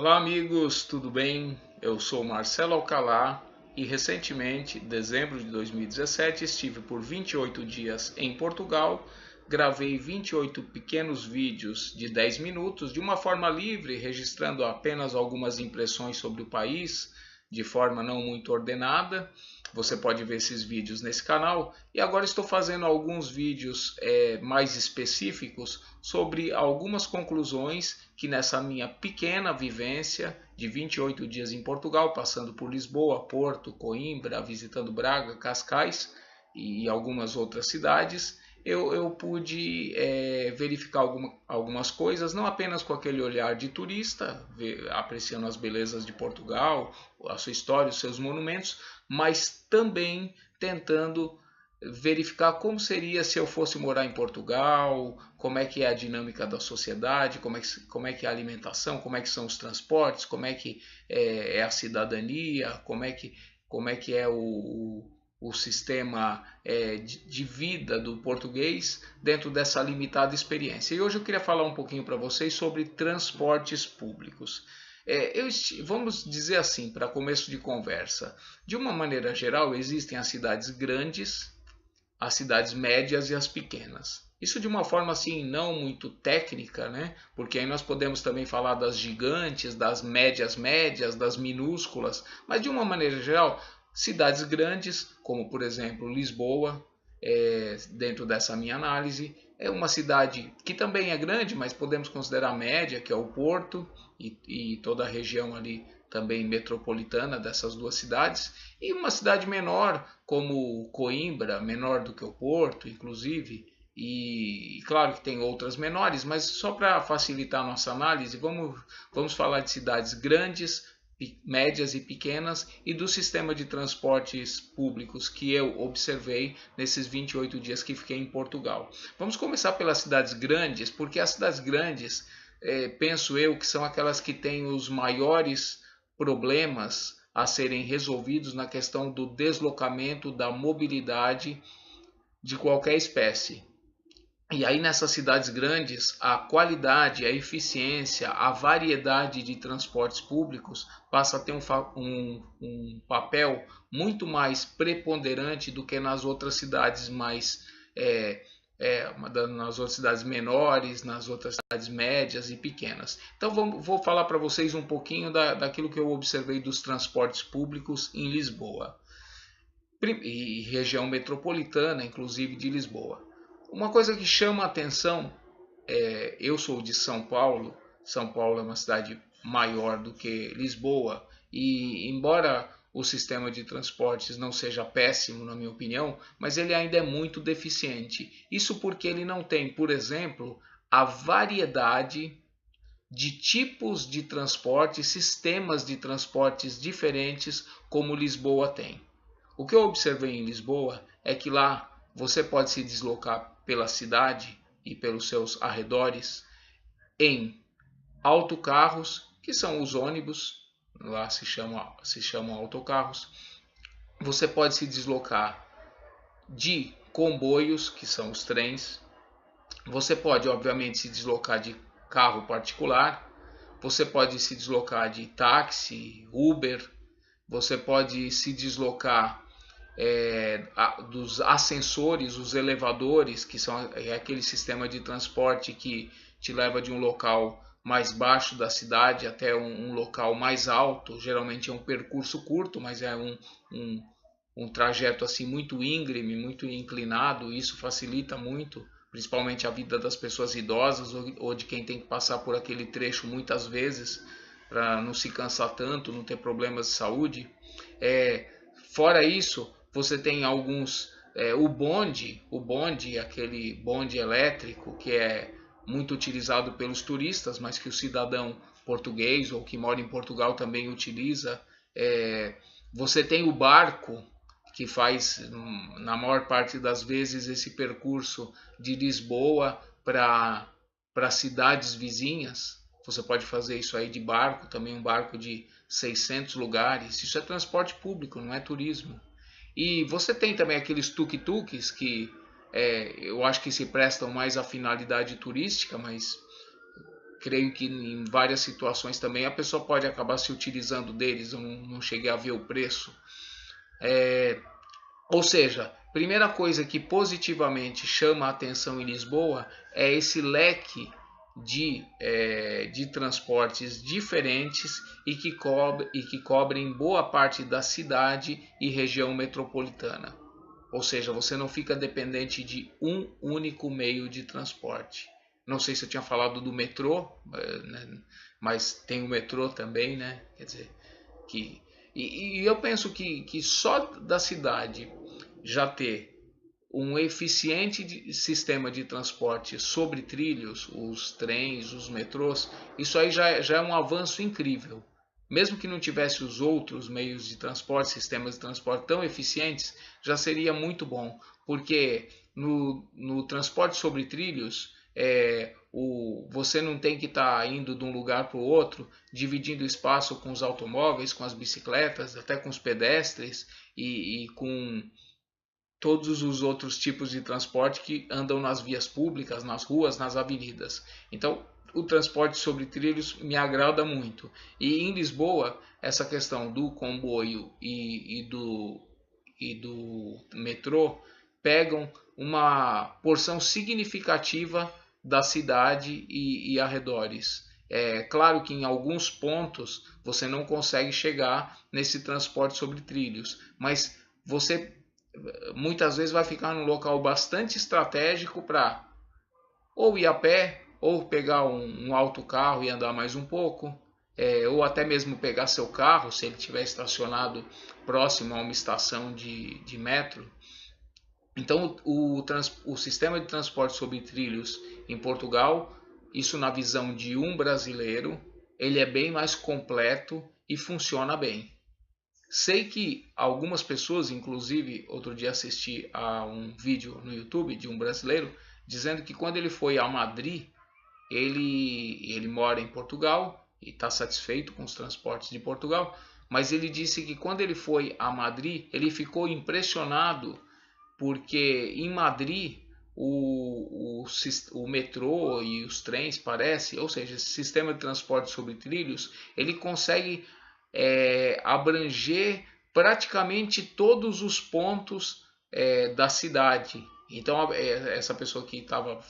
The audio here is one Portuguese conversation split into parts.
Olá amigos, tudo bem? Eu sou Marcelo Alcalá e recentemente, em dezembro de 2017, estive por 28 dias em Portugal, gravei 28 pequenos vídeos de 10 minutos de uma forma livre, registrando apenas algumas impressões sobre o país, de forma não muito ordenada. Você pode ver esses vídeos nesse canal. E agora estou fazendo alguns vídeos mais específicos sobre algumas conclusões que nessa minha pequena vivência de 28 dias em Portugal, passando por Lisboa, Porto, Coimbra, visitando Braga, Cascais e algumas outras cidades, eu pude verificar algumas coisas, não apenas com aquele olhar de turista, apreciando as belezas de Portugal, a sua história, os seus monumentos, mas também tentando verificar como seria se eu fosse morar em Portugal, como é que é a dinâmica da sociedade, como é que é a alimentação, como é que são os transportes, como é que é a cidadania, como é que é o sistema de vida do português dentro dessa limitada experiência. E hoje eu queria falar um pouquinho para vocês sobre transportes públicos. Vamos dizer assim, para começo de conversa, de uma maneira geral, existem as cidades grandes, as cidades médias e as pequenas. Isso de uma forma assim não muito técnica, né? Porque aí nós podemos também falar das gigantes, das médias, das minúsculas, mas de uma maneira geral, cidades grandes, como por exemplo Lisboa, dentro dessa minha análise, é uma cidade que também é grande, mas podemos considerar média, que é o Porto e toda a região ali também metropolitana dessas duas cidades, e uma cidade menor como Coimbra, menor do que o Porto, inclusive, e claro que tem outras menores, mas só para facilitar a nossa análise, vamos falar de cidades grandes, médias e pequenas e do sistema de transportes públicos que eu observei nesses 28 dias que fiquei em Portugal. Vamos começar pelas cidades grandes, porque as cidades grandes, penso eu, que são aquelas que têm os maiores problemas a serem resolvidos na questão do deslocamento, da mobilidade de qualquer espécie. E aí nessas cidades grandes, a qualidade, a eficiência, a variedade de transportes públicos passa a ter um papel muito mais preponderante do que nas outras cidades nas outras cidades menores, nas outras cidades médias e pequenas. Então vou falar para vocês um pouquinho daquilo que eu observei dos transportes públicos em Lisboa e região metropolitana, inclusive de Lisboa. Uma coisa que chama a atenção, eu sou de São Paulo. São Paulo é uma cidade maior do que Lisboa e embora o sistema de transportes não seja péssimo, na minha opinião, mas ele ainda é muito deficiente. Isso porque ele não tem, por exemplo, a variedade de tipos de transporte, sistemas de transportes diferentes como Lisboa tem. O que eu observei em Lisboa é que lá você pode se deslocar pela cidade e pelos seus arredores em autocarros, que são os ônibus, lá se chamam autocarros. Você pode se deslocar de comboios, que são os trens. Você pode, obviamente, se deslocar de carro particular. Você pode se deslocar de táxi, Uber. Você pode se deslocar dos ascensores, os elevadores, que são aquele sistema de transporte que te leva de um local mais baixo da cidade até um local mais alto. Geralmente é um percurso curto, mas é um trajeto assim muito íngreme, muito inclinado. E isso facilita muito, principalmente a vida das pessoas idosas ou de quem tem que passar por aquele trecho muitas vezes para não se cansar tanto, não ter problemas de saúde. Fora isso, você tem alguns, o bonde, aquele bonde elétrico que é muito utilizado pelos turistas, mas que o cidadão português ou que mora em Portugal também utiliza. Você tem o barco que faz, na maior parte das vezes, esse percurso de Lisboa para cidades vizinhas. Você pode fazer isso aí de barco, também um barco de 600 lugares. Isso é transporte público, não é turismo. E você tem também aqueles tuk-tuks que eu acho que se prestam mais à finalidade turística, mas creio que em várias situações também a pessoa pode acabar se utilizando deles, eu não cheguei a ver o preço. Ou seja, primeira coisa que positivamente chama a atenção em Lisboa é esse leque de transportes diferentes e que cobrem boa parte da cidade e região metropolitana. Ou seja, você não fica dependente de um único meio de transporte. Não sei se eu tinha falado do metrô, né? Mas tem o metrô também, né? Quer dizer, e eu penso que só da cidade já ter um eficiente sistema de transporte sobre trilhos, os trens, os metrôs, isso aí já é um avanço incrível. Mesmo que não tivesse os outros meios de transporte, sistemas de transporte tão eficientes, já seria muito bom, porque no transporte sobre trilhos, você não tem que estar indo de um lugar para o outro, dividindo espaço com os automóveis, com as bicicletas, até com os pedestres e com todos os outros tipos de transporte que andam nas vias públicas, nas ruas, nas avenidas. Então, o transporte sobre trilhos me agrada muito. E em Lisboa, essa questão do comboio e do metrô pegam uma porção significativa da cidade e arredores. É claro que em alguns pontos você não consegue chegar nesse transporte sobre trilhos, mas você muitas vezes vai ficar num local bastante estratégico para ou ir a pé, ou pegar um autocarro e andar mais um pouco, ou até mesmo pegar seu carro, se ele estiver estacionado próximo a uma estação de metro. Então, o sistema de transporte sobre trilhos em Portugal, isso na visão de um brasileiro, ele é bem mais completo e funciona bem. Sei que algumas pessoas, inclusive outro dia assisti a um vídeo no YouTube de um brasileiro, dizendo que quando ele foi a Madrid, ele mora em Portugal e está satisfeito com os transportes de Portugal, mas ele disse que quando ele foi a Madrid, ele ficou impressionado porque em Madrid o metrô e os trens parece, ou seja, esse sistema de transporte sobre trilhos, ele consegue abranger praticamente todos os pontos da cidade. Então essa pessoa que estava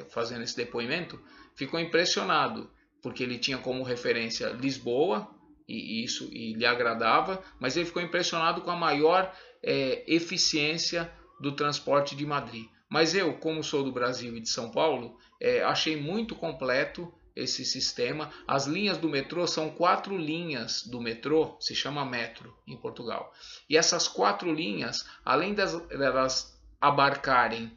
fazendo esse depoimento ficou impressionado, porque ele tinha como referência Lisboa, e isso lhe agradava, mas ele ficou impressionado com a maior eficiência do transporte de Madrid. Mas eu, como sou do Brasil e de São Paulo, achei muito completo esse sistema. As linhas do metrô são 4 linhas do metrô, se chama metro em Portugal. E essas 4 linhas, além delas abarcarem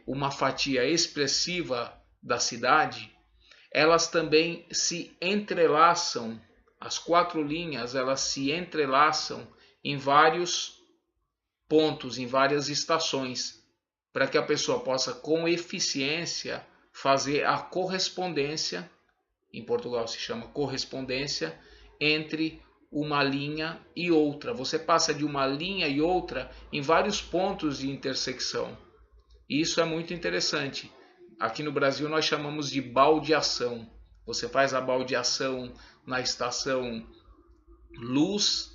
uma fatia expressiva da cidade, elas também se entrelaçam. As 4 linhas elas se entrelaçam em vários pontos, em várias estações, para que a pessoa possa com eficiência fazer a correspondência, em Portugal se chama correspondência, entre uma linha e outra. Você passa de uma linha e outra em vários pontos de intersecção. E isso é muito interessante. Aqui no Brasil nós chamamos de baldeação. Você faz a baldeação na estação luz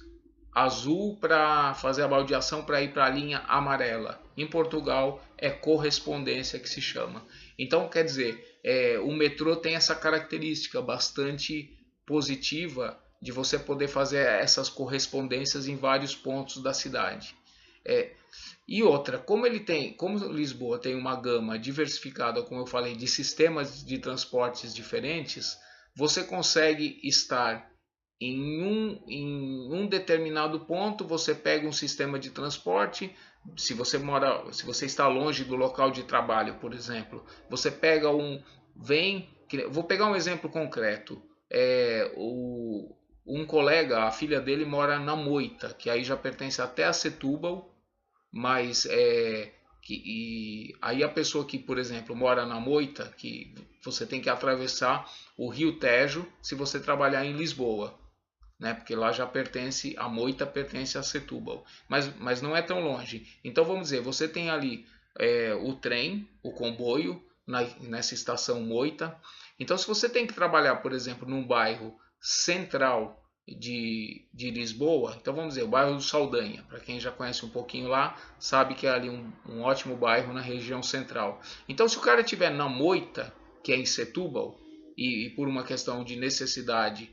azul para fazer a baldeação para ir para a linha amarela. Em Portugal é correspondência que se chama. Então, quer dizer, o metrô tem essa característica bastante positiva de você poder fazer essas correspondências em vários pontos da cidade. E outra, como Lisboa tem uma gama diversificada, como eu falei, de sistemas de transportes diferentes, você consegue estar em um determinado ponto, você pega um sistema de transporte. Se você está longe do local de trabalho, por exemplo, você pega vou pegar um exemplo concreto. Um colega, a filha dele mora na Moita, que aí já pertence até a Setúbal, mas aí a pessoa que, por exemplo, mora na Moita, que você tem que atravessar o Rio Tejo se você trabalhar em Lisboa, né? Porque lá já a Moita pertence a Setúbal, mas não é tão longe. Então vamos dizer, você tem ali o trem, o comboio, nessa estação Moita. Então, se você tem que trabalhar, por exemplo, num bairro central de Lisboa, então vamos dizer, o bairro do Saldanha, para quem já conhece um pouquinho lá, sabe que é ali um ótimo bairro na região central. Então, se o cara estiver na Moita, que é em Setúbal, e por uma questão de necessidade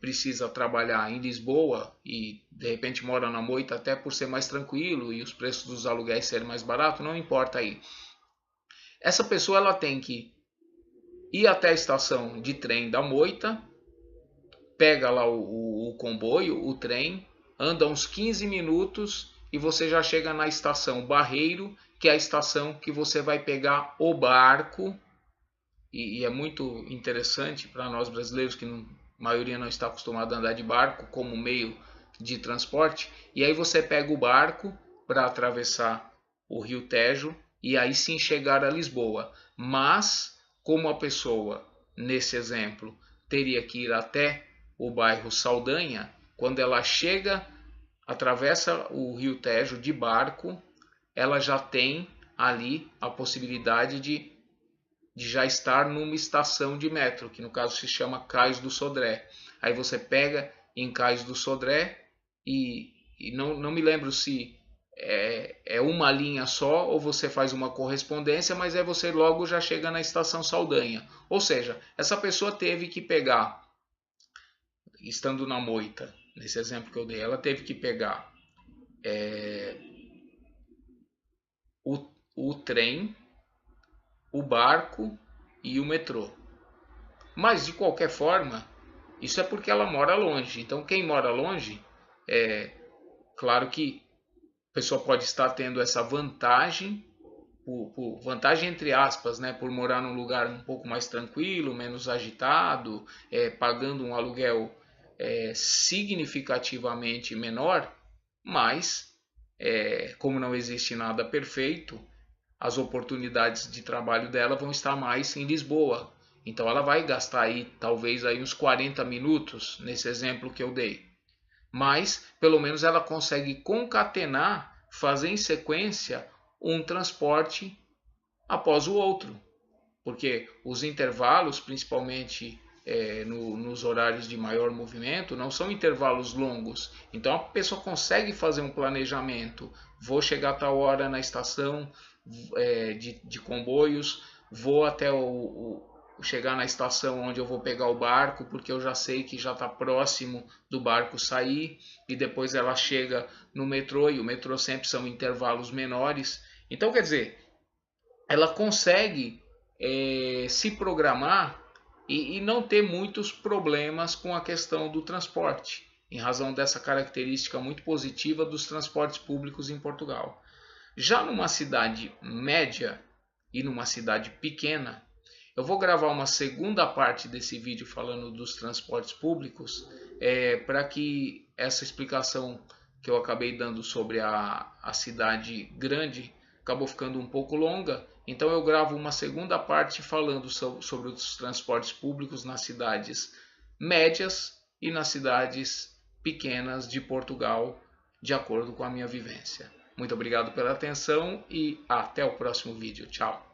precisa trabalhar em Lisboa e de repente mora na Moita até por ser mais tranquilo e os preços dos aluguéis serem mais baratos, não importa aí. Essa pessoa ela tem que ir até a estação de trem da Moita, pega lá o comboio, o trem, anda uns 15 minutos e você já chega na estação Barreiro, que é a estação que você vai pegar o barco. E é muito interessante para nós brasileiros que a maioria não está acostumado a andar de barco como meio de transporte. E aí você pega o barco para atravessar o Rio Tejo e aí sim chegar a Lisboa. Mas como a pessoa, nesse exemplo, teria que ir até o bairro Saldanha, quando ela chega, atravessa o Rio Tejo de barco, ela já tem ali a possibilidade de já estar numa estação de metro, que no caso se chama Cais do Sodré. Aí você pega em Cais do Sodré e não me lembro se é uma linha só ou você faz uma correspondência, mas aí você logo já chega na estação Saldanha. Ou seja, essa pessoa teve que pegar, estando na Moita, nesse exemplo que eu dei, ela teve que pegar o trem, o barco e o metrô. Mas de qualquer forma, isso é porque ela mora longe. Então quem mora longe, claro que a pessoa pode estar tendo essa vantagem, vantagem entre aspas, né, por morar num lugar um pouco mais tranquilo, menos agitado, pagando um aluguel significativamente menor, mas como não existe nada perfeito, as oportunidades de trabalho dela vão estar mais em Lisboa. Então ela vai gastar aí talvez aí uns 40 minutos nesse exemplo que eu dei. Mas pelo menos ela consegue concatenar, fazer em sequência um transporte após o outro. Porque os intervalos, principalmente nos horários de maior movimento, não são intervalos longos. Então a pessoa consegue fazer um planejamento. Vou chegar a tal hora na estação de comboios, vou até chegar na estação onde eu vou pegar o barco, porque eu já sei que já está próximo do barco sair, e depois ela chega no metrô, e o metrô sempre são intervalos menores. Então, quer dizer, ela consegue se programar e não ter muitos problemas com a questão do transporte, em razão dessa característica muito positiva dos transportes públicos em Portugal. Já numa cidade média e numa cidade pequena, eu vou gravar uma segunda parte desse vídeo falando dos transportes públicos, para que essa explicação que eu acabei dando sobre a cidade grande acabou ficando um pouco longa. Então eu gravo uma segunda parte falando sobre os transportes públicos nas cidades médias e nas cidades pequenas de Portugal, de acordo com a minha vivência. Muito obrigado pela atenção e até o próximo vídeo. Tchau!